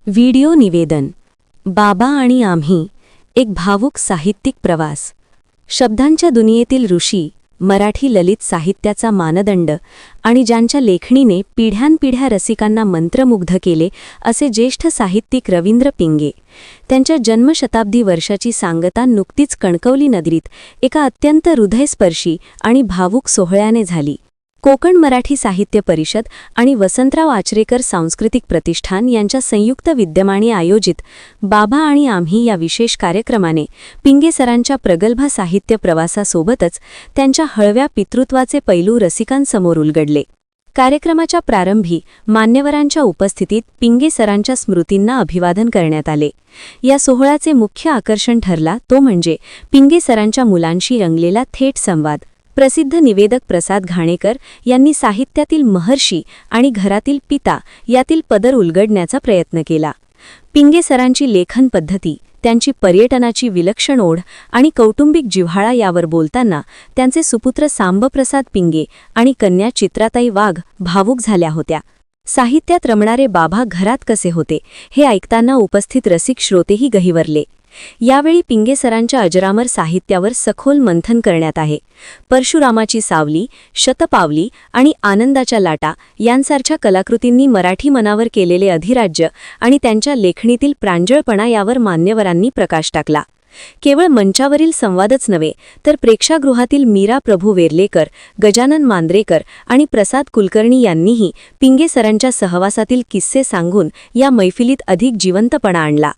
Video निवेदन बाबा आणि आम्ही एक भावुक साहित्यिक प्रवास. शब्दांच्या दुनियेतील ऋषी, मराठी ललित साहित्याचा मानदंड आणि ज्यांच्या लेखणीने पिढ्यानपिढ्या रसिकांना मंत्रमुग्ध केले असे ज्येष्ठ साहित्यिक रवींद्र पिंगे. त्यांच्या जन्मशताब्दी वर्षाची सांगता नुकतीच कणकवली नगरीत एका अत्यंत हृदयस्पर्शी आणि भावुक सोहळ्याने झाली. कोकण मराठी साहित्य परिषद आणि वसंतराव आचरेकर सांस्कृतिक प्रतिष्ठान यांच्या संयुक्त विद्यमाने आयोजित बाबा आणि आम्ही या विशेष कार्यक्रमाने पिंगे सरांच्या प्रगल्भ साहित्य प्रवासासोबतच त्यांच्या हळव्या पितृत्वाचे पैलू रसिकांसमोर उलगडले. कार्यक्रमाच्या प्रारंभी मान्यवरांच्या उपस्थितीत पिंगे सरांच्या स्मृतींना अभिवादन करण्यात आले. या सोहळ्याचे मुख्य आकर्षण ठरला तो म्हणजे पिंगे सरांच्या मुलांशी रंगलेला थेट संवाद. प्रसिद्ध निवेदक प्रसाद घाणेकर यांनी साहित्यातील महर्षी आणि घरातील पिता यातील पदर उलगडण्याचा प्रयत्न केला. पिंगे सरांची लेखन पद्धती, त्यांची पर्यटनाची विलक्षण ओढ आणि कौटुंबिक जिव्हाळा यावर बोलताना त्यांचे सुपुत्र सांबप्रसाद पिंगे आणि कन्या चित्राताई वाघ भावुक झाल्या होत्या. साहित्यात रमणारे बाबा घरात कसे होते हे ऐकताना उपस्थित रसिक श्रोतेही गहिवरले. यावेळी पिंगे सरांच्या अजरामर साहित्यावर सखोल मंथन करण्यात आहे. परशुरामाची सावली, शतपावली आणि आनंदाच्या लाटा यांसारख्या कलाकृतींनी मराठी मनावर केलेले अधिराज्य आणि त्यांच्या लेखणीतील प्रांजळपणा यावर मान्यवरांनी प्रकाश टाकला. केवळ मंचावरील संवादच नव्हे तर प्रेक्षागृहातील मीरा प्रभू वेर्लेकर, गजानन मांद्रेकर आणि प्रसाद कुलकर्णी यांनीही पिंगे सरांच्या सहवासातील किस्से सांगून या मैफिलीत अधिक जिवंतपणा आणला.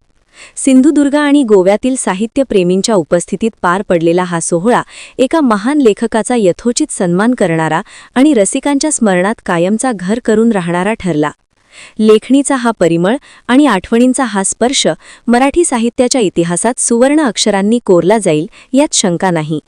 सिंधुदुर्ग आणि गोव्यातील साहित्यप्रेमींच्या उपस्थितीत पार पडलेला हा सोहळा एका महान लेखकाचा यथोचित सन्मान करणारा आणि रसिकांच्या स्मरणात कायमचा घर करून राहणारा ठरला. लेखणीचा हा परिमळ आणि आठवणींचा हा स्पर्श मराठी साहित्याच्या इतिहासात सुवर्ण अक्षरांनी कोरला जाईल यात शंका नाही.